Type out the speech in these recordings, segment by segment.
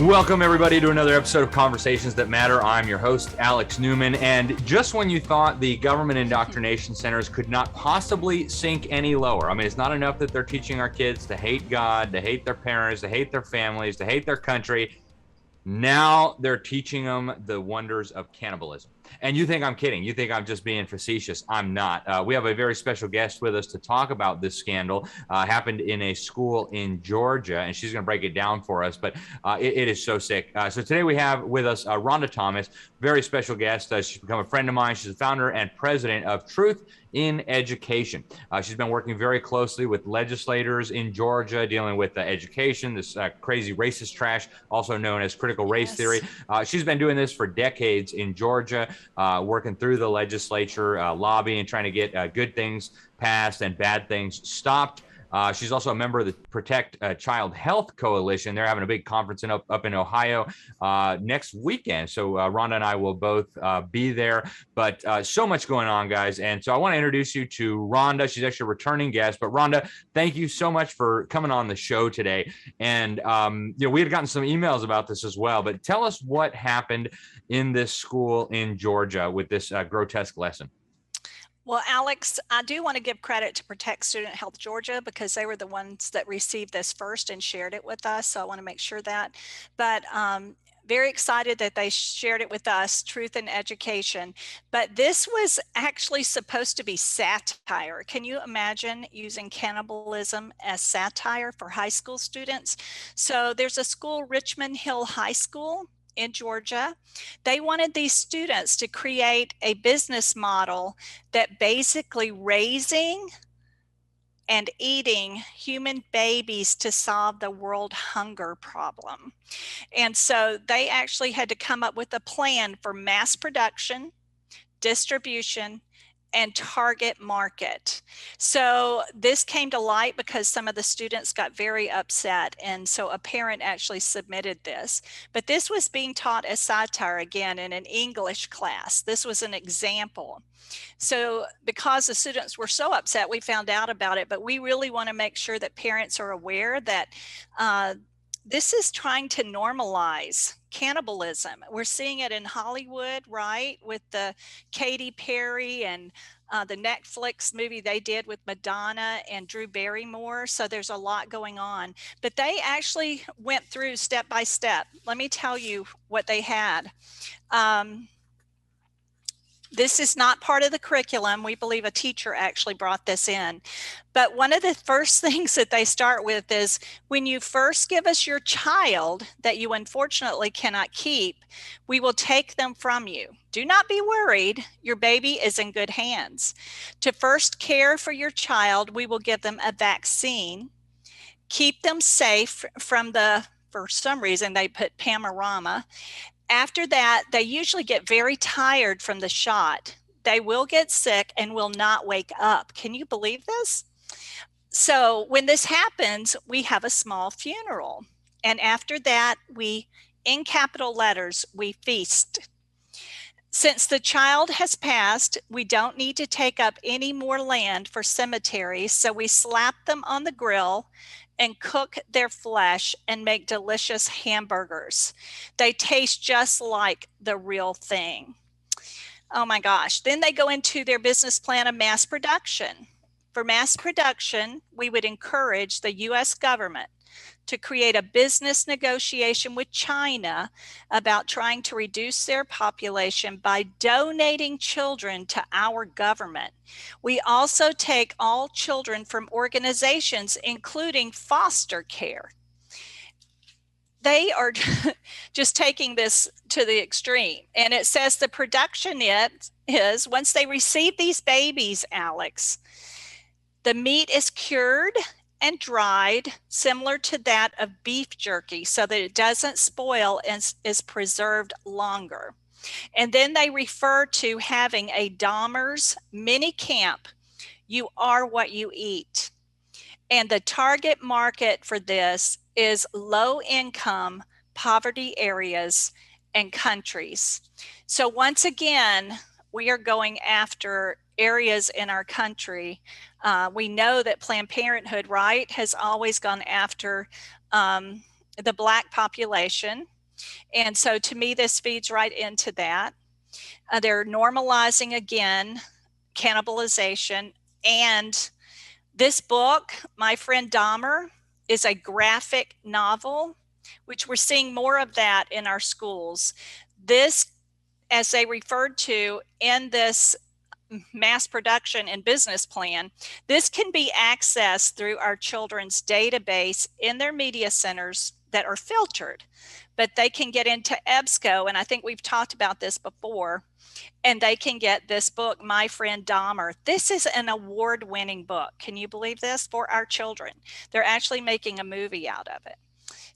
Welcome, everybody, to another episode of Conversations That Matter. I'm your host, Alex Newman. And just when you thought the government indoctrination centers could not possibly sink any lower, I mean, it's not enough that they're teaching our kids to hate God, to hate their parents, to hate their families, to hate their country. Now they're teaching them the wonders of cannibalism. And you think I'm kidding. You think I'm just being facetious. I'm not. We have a very special guest with us to talk about this scandal. Happened in a school in Georgia, and she's going to break it down for us. But it is so sick. So today we have with us Rhonda Thomas, very special guest. She's become a friend of mine. She's the founder and president of Truth in Education. She's been working very closely with legislators in Georgia, dealing with education, this crazy racist trash, also known as critical race theory. She's been doing this for decades in Georgia, working through the legislature, lobbying, trying to get good things passed and bad things stopped. She's also a member of the Protect Child Health Coalition. They're having a big conference up in Ohio next weekend. So Rhonda and I will both be there. But so much going on, guys. And so I want to introduce you to Rhonda. She's actually a returning guest. But Rhonda, thank you so much for coming on the show today. And we had gotten some emails about this as well. But tell us what happened in this school in Georgia with this grotesque lesson. Well, Alex, I do want to give credit to Protect Student Health Georgia because they were the ones that received this first and shared it with us. So I want to make sure that. But very excited that they shared it with us, Truth in Education. But this was actually supposed to be satire. Can you imagine using cannibalism as satire for high school students? So there's a school, Richmond Hill High School in Georgia. They wanted these students to create a business model that basically raising and eating human babies to solve the world hunger problem. And so they actually had to come up with a plan for mass production, distribution, and target market. So this came to light because some of the students got very upset, and so a parent actually submitted this. But this was being taught as satire again in an English class. This was an example. So because the students were so upset, we found out about it, but we really want to make sure that parents are aware that this is trying to normalize cannibalism. We're seeing it in Hollywood, right? With the Katy Perry and the Netflix movie they did with Madonna and Drew Barrymore. So there's a lot going on. But they actually went through step by step. Let me tell you what they had. This is not part of the curriculum. We believe a teacher actually brought this in. But one of the first things that they start with is when you first give us your child that you unfortunately cannot keep, we will take them from you. Do not be worried. Your baby is in good hands. To first care for your child, we will give them a vaccine, keep them safe from for some reason, they put Panorama. After that, they usually get very tired from the shot. They will get sick and will not wake up. Can you believe this? So when this happens, we have a small funeral. And after that, in capital letters, we feast. Since the child has passed, we don't need to take up any more land for cemeteries. So we slap them on the grill and cook their flesh and make delicious hamburgers. They taste just like the real thing. Oh my gosh. Then they go into their business plan of mass production. For mass production, we would encourage the US government to create a business negotiation with China about trying to reduce their population by donating children to our government. We also take all children from organizations, including foster care. They are just taking this to the extreme. And it says the production is once they receive these babies, Alex, the meat is cured and dried, similar to that of beef jerky, so that it doesn't spoil and is preserved longer. And then they refer to having a Dahmer's mini camp. You are what you eat. And the target market for this is low income, poverty areas and countries. So once again, we are going after areas in our country. We know that Planned Parenthood, right, has always gone after the Black population. And so to me, this feeds right into that. They're normalizing again cannibalization. And this book, My Friend Dahmer, is a graphic novel, which we're seeing more of that in our schools. This, as they referred to in this mass production and business plan, this can be accessed through our children's database in their media centers that are filtered, but they can get into EBSCO, and I think we've talked about this before, and they can get this book, My Friend Dahmer. This is an award-winning book. Can you believe this? For our children. They're actually making a movie out of it.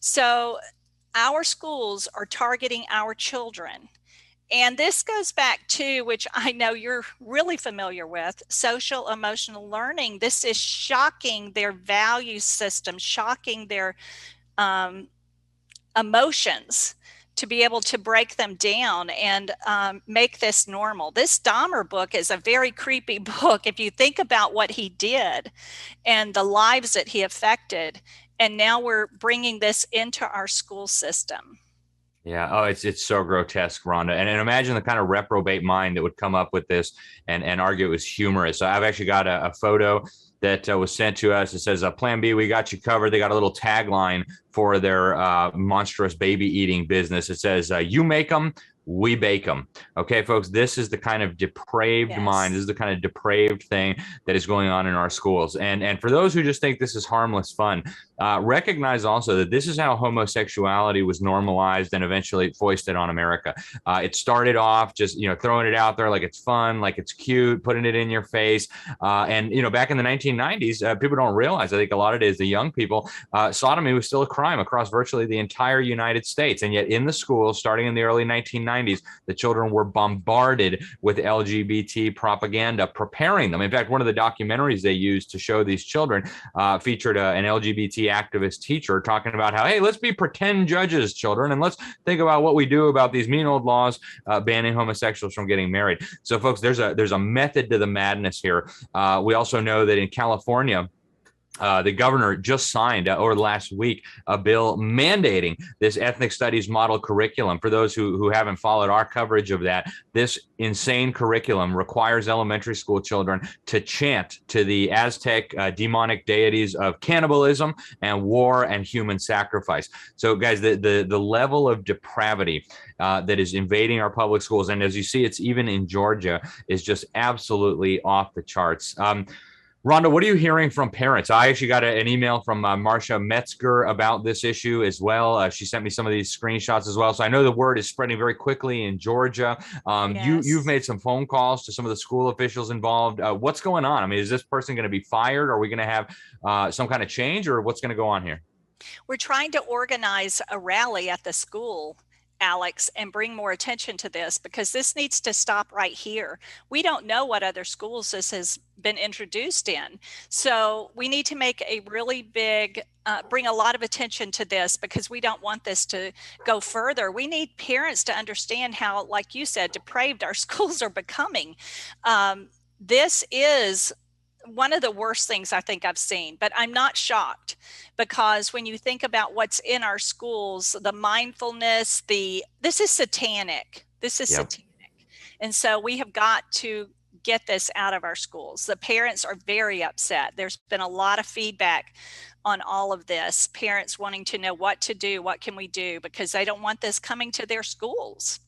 So our schools are targeting our children. And this goes back to, which I know you're really familiar with, social emotional learning. This is shocking their value system, shocking their emotions, to be able to break them down and make this normal. This Dahmer book is a very creepy book if you think about what he did and the lives that he affected. And now we're bringing this into our school system. Yeah. Oh, it's so grotesque, Rhonda. And imagine the kind of reprobate mind that would come up with this and argue it was humorous. So I've actually got a photo that was sent to us. It says, Plan B, we got you covered. They got a little tagline for their monstrous baby eating business. It says, you make them, we bake them. Okay, folks, this is the kind of depraved mind. This is the kind of depraved thing that is going on in our schools. And for those who just think this is harmless fun, recognize also that this is how homosexuality was normalized and eventually foisted on America. It started off just, throwing it out there like it's fun, like it's cute, putting it in your face. And back in the 1990s, people don't realize, I think a lot of it is the young people, sodomy was still a crime across virtually the entire United States. And yet in the schools, starting in the early 1990s, the children were bombarded with LGBT propaganda, preparing them. In fact, one of the documentaries they used to show these children featured an LGBT activist teacher talking about how, hey, let's be pretend judges, children, and let's think about what we do about these mean old laws banning homosexuals from getting married. So, folks, there's a method to the madness here. We also know that in California, the governor just signed over the last week a bill mandating this ethnic studies model curriculum. For those who haven't followed our coverage of that, this insane curriculum requires elementary school children to chant to the Aztec demonic deities of cannibalism and war and human sacrifice. So, guys, the level of depravity that is invading our public schools, and as you see, it's even in Georgia, is just absolutely off the charts. Rhonda, what are you hearing from parents? I actually got an email from Marcia Metzger about this issue as well. She sent me some of these screenshots as well. So I know the word is spreading very quickly in Georgia. You've made some phone calls to some of the school officials involved. What's going on? I mean, is this person going to be fired? Are we going to have some kind of change, or what's going to go on here? We're trying to organize a rally at the school, Alex, and bring more attention to this, because this needs to stop right here. We don't know what other schools this has been introduced in. So we need to make a really big, bring a lot of attention to this, because we don't want this to go further. We need parents to understand how, like you said, depraved our schools are becoming. This is one of the worst things I think I've seen, but I'm not shocked, because when you think about what's in our schools, the mindfulness, this is satanic. This is satanic. And so we have got to get this out of our schools. The parents are very upset. There's been a lot of feedback on all of this. Parents wanting to know what to do, what can we do, because they don't want this coming to their schools.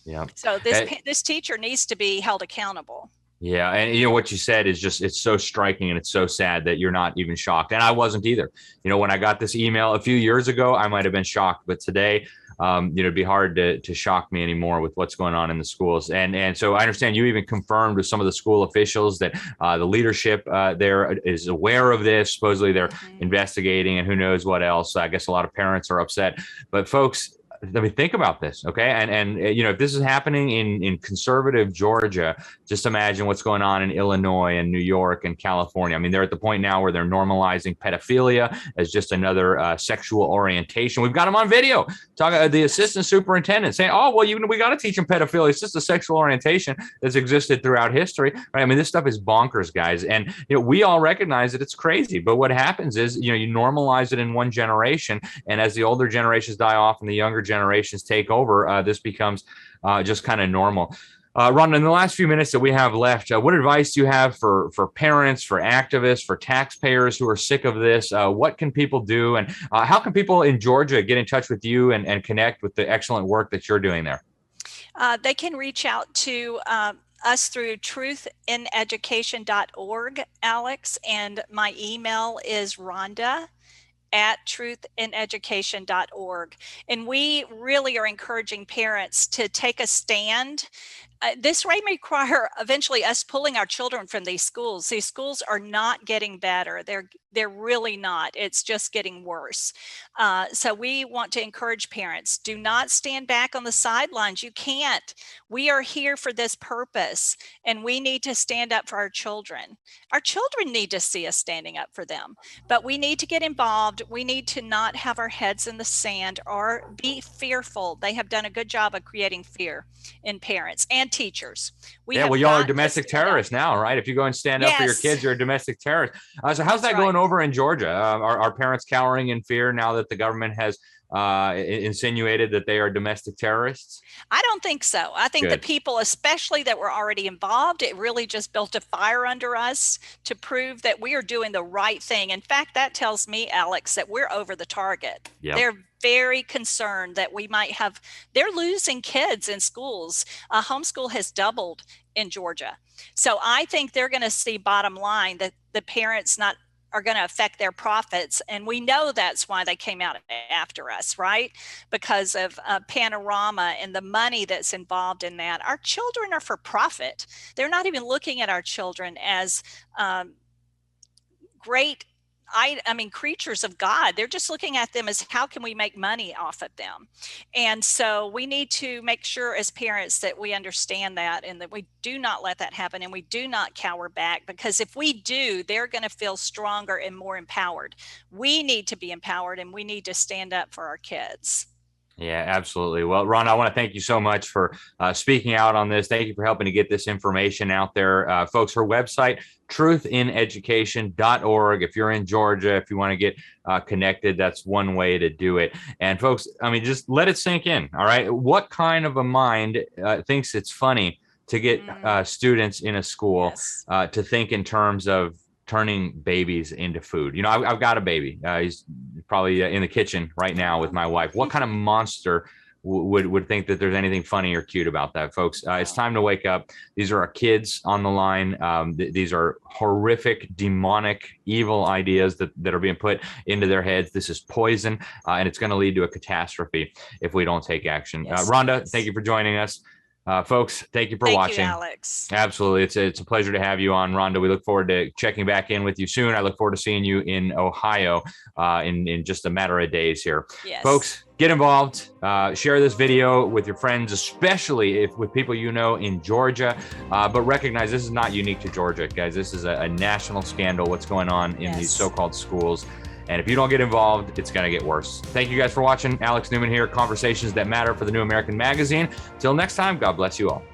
Yeah. So this teacher needs to be held accountable. Yeah. And what you said is just, it's so striking, and it's so sad that you're not even shocked. And I wasn't either. When I got this email a few years ago, I might've been shocked, but today, it'd be hard to shock me anymore with what's going on in the schools. And so I understand you even confirmed with some of the school officials that the leadership there is aware of this. Supposedly they're investigating, and who knows what else. I guess a lot of parents are upset, but folks, I mean, think about this, okay? And if this is happening in conservative Georgia, just imagine what's going on in Illinois and New York and California. I mean, they're at the point now where they're normalizing pedophilia as just another sexual orientation. We've got them on video. The assistant superintendent saying, "Oh, well, we got to teach them pedophilia. It's just a sexual orientation that's existed throughout history." Right? I mean, this stuff is bonkers, guys. And we all recognize that it's crazy. But what happens is, you normalize it in one generation, and as the older generations die off and the younger generations take over, this becomes just kind of normal. Rhonda, in the last few minutes that we have left, what advice do you have for parents, for activists, for taxpayers who are sick of this? What can people do, and how can people in Georgia get in touch with you and connect with the excellent work that you're doing there? They can reach out to us through truthineducation.org, Alex, and my email is rhonda@truthineducation.org. And we really are encouraging parents to take a stand. This may require eventually us pulling our children from these schools. These schools are not getting better. They're really not. It's just getting worse. So we want to encourage parents, do not stand back on the sidelines. You can't. We are here for this purpose, and we need to stand up for our children. Our children need to see us standing up for them, but we need to get involved. We need to not have our heads in the sand or be fearful. They have done a good job of creating fear in parents and teachers. Well, y'all are domestic terrorists now, right? If you go and stand up for your kids, you're a domestic terrorist. So how's that going over in Georgia? Are parents cowering in fear now that the government has insinuated that they are domestic terrorists? I don't think so. I think the people, especially that were already involved, it really just built a fire under us to prove that we are doing the right thing. In fact, that tells me, Alex, that we're over the target. Yep. They're very concerned that they're losing kids in schools. Homeschool has doubled in Georgia. So I think they're going to see, bottom line, that the parents are going to affect their profits. And we know that's why they came out after us, right? Because of Panorama and the money that's involved in that. Our children are for profit. They're not even looking at our children as great creatures of God. They're just looking at them as, how can we make money off of them? And so we need to make sure as parents that we understand that, and that we do not let that happen, and we do not cower back, because if we do, they're going to feel stronger and more empowered. We need to be empowered, and we need to stand up for our kids. Yeah, absolutely. Well, Ron, I want to thank you so much for speaking out on this. Thank you for helping to get this information out there. Folks, her website, truthineducation.org. If you're in Georgia, if you want to get connected, that's one way to do it. And folks, just let it sink in. All right. What kind of a mind thinks it's funny to get students in a school to think in terms of turning babies into food? I've got a baby. He's probably in the kitchen right now with my wife. What kind of monster would think that there's anything funny or cute about that, folks? It's time to wake up. These are our kids on the line. These are horrific, demonic, evil ideas that are being put into their heads. This is poison, and it's going to lead to a catastrophe if we don't take action. Rhonda, thank you for joining us. Folks, thank you for watching. Thank you, Alex. Absolutely. It's a pleasure to have you on, Rhonda. We look forward to checking back in with you soon. I look forward to seeing you in Ohio in just a matter of days here. Yes. Folks, get involved. Share this video with your friends, especially with people in Georgia. But recognize this is not unique to Georgia, guys. This is a national scandal, what's going on in these so-called schools. And if you don't get involved, it's going to get worse. Thank you guys for watching. Alex Newman here, Conversations That Matter for the New American Magazine. Till next time, God bless you all.